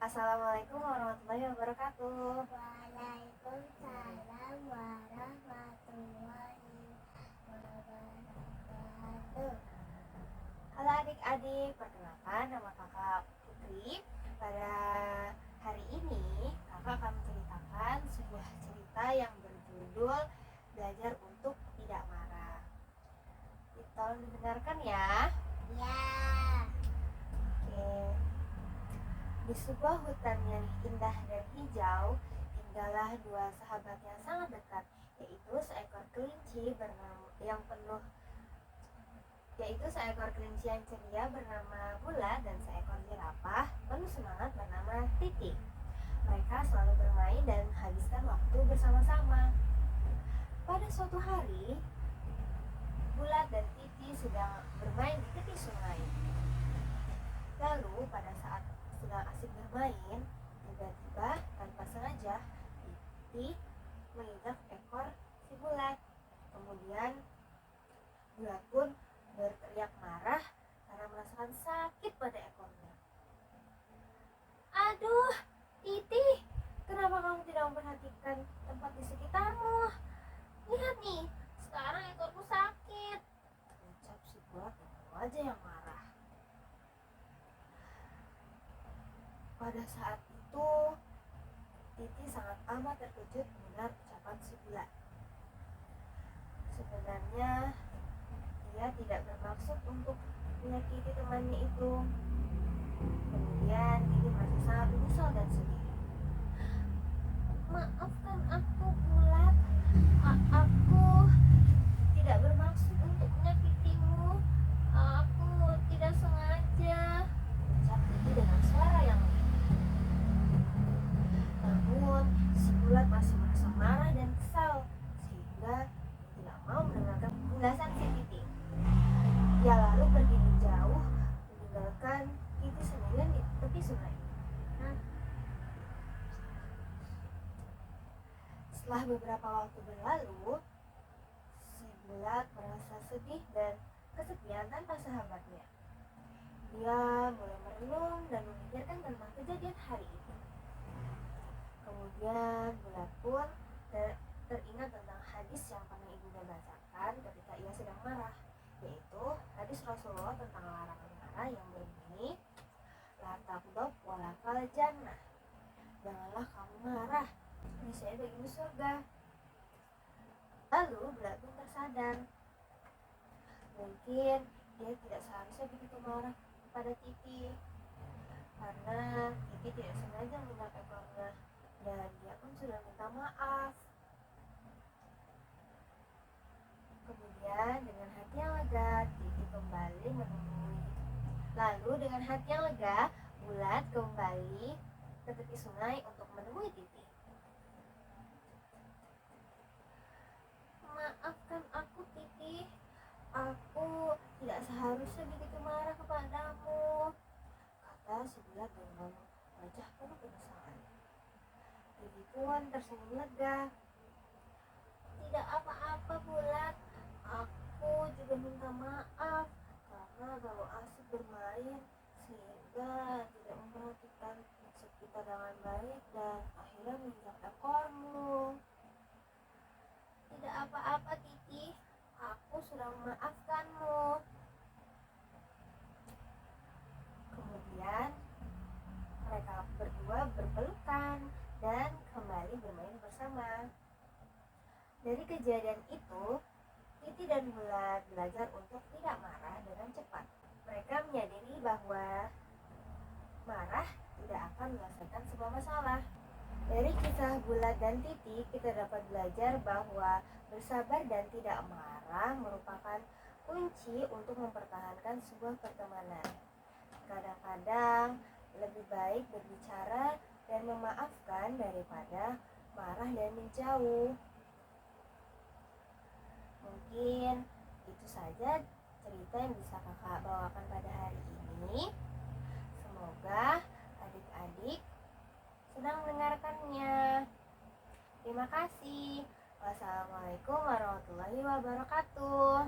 Assalamualaikum warahmatullahi wabarakatuh. Waalaikumsalam warahmatullahi wabarakatuh. Halo adik-adik, perkenalkan nama kakak Putri. Pada hari ini kakak akan menceritakan sebuah cerita yang berjudul Belajar untuk Tidak Marah. Tolong didengarkan ya. Ya. Oke. Di sebuah hutan yang indah dan hijau, tinggallah dua sahabat yang sangat dekat, yaitu seekor kelinci yang ceria bernama Bulat dan seekor jerapah penuh semangat bernama Titi. Mereka selalu bermain dan menghabiskan waktu bersama-sama. Pada suatu hari, Bulat dan Titi sedang bermain di tepi sungai. Lalu pada saat sedang asik bermain, tiba-tiba tanpa sengaja Titi menginjak ekor si Bulat. Kemudian Bulat pun berteriak marah karena merasakan sakit pada ekornya. "Aduh, Titi, kenapa kamu tidak memperhatikan tempat di sekitarmu? Lihat nih, sekarang ekorku sakit," ucap si Bulat dengan wajah yang marah. Pada saat itu, Titi sangat amat terkejut mendengar ucapan si Bulat. Sebenarnya dia tidak bermaksud untuk menyakiti temannya itu. Kemudian Titi merasa sangat menyesal dan sedih. "Maafkan aku, Bulat. Aku tidak bermaksud untuk menyakitimu. Aku tidak sengaja," ucap Titi dengan suara yang namun, si Bulat masih merasa marah dan kesal sehingga tidak mau mendengarkan penjelasan si Titi. Dia lalu pergi jauh meninggalkan Titi sendirian di tepi sungai. Setelah beberapa waktu berlalu, si Bulat merasa sedih dan kesepian tanpa sahabatnya. Dia mulai merenung dan memikirkan tentang kejadian hari itu. Kemudian Bulat pun teringat tentang hadis yang pernah ibunya bacakan ketika ia sedang marah, yaitu hadis Rasulullah tentang larangan marah yang berbunyi, "La taghdab walakal jannah." Janganlah kamu marah, niscaya bagimu surga. Lalu Bulat pun tersadar, mungkin dia tidak seharusnya begitu marah kepada Titi, karena Titi tidak sengaja menginjak ekornya dan dia pun sudah minta maaf. Kemudian dengan hati yang lega, Titi kembali menemui. Lalu dengan hati yang lega, Bulat kembali ke tepi sungai untuk menemui Titi. "Maafkan aku, Titi. Aku tidak seharusnya begitu marah kepadamu," kata si Bulat dengan wajah penuh penyesalan. Titi pun tersenyum lega. "Tidak apa-apa, Bulat. Aku juga minta maaf karena terlalu asik bermain sehingga tidak memperhatikan sekitar dengan baik dan akhirnya menginjak ekormu." "Tidak apa-apa, Titi. Aku sudah memaafkanmu." Kemudian mereka berdua berpelukan dan kembali bermain bersama. Dari kejadian itu, Titi dan Bulat belajar untuk tidak marah dengan cepat. Mereka menyadari bahwa marah tidak akan menyelesaikan sebuah masalah. Dari kisah Bulat dan Titi, kita dapat belajar bahwa bersabar dan tidak marah merupakan kunci untuk mempertahankan sebuah pertemanan. Kadang-kadang lebih baik berbicara dan memaafkan daripada marah dan menjauh. Mungkin itu saja cerita yang bisa kakak bawakan pada hari ini. Semoga adik-adik senang mendengarkannya. Terima kasih. Wassalamualaikum warahmatullahi wabarakatuh.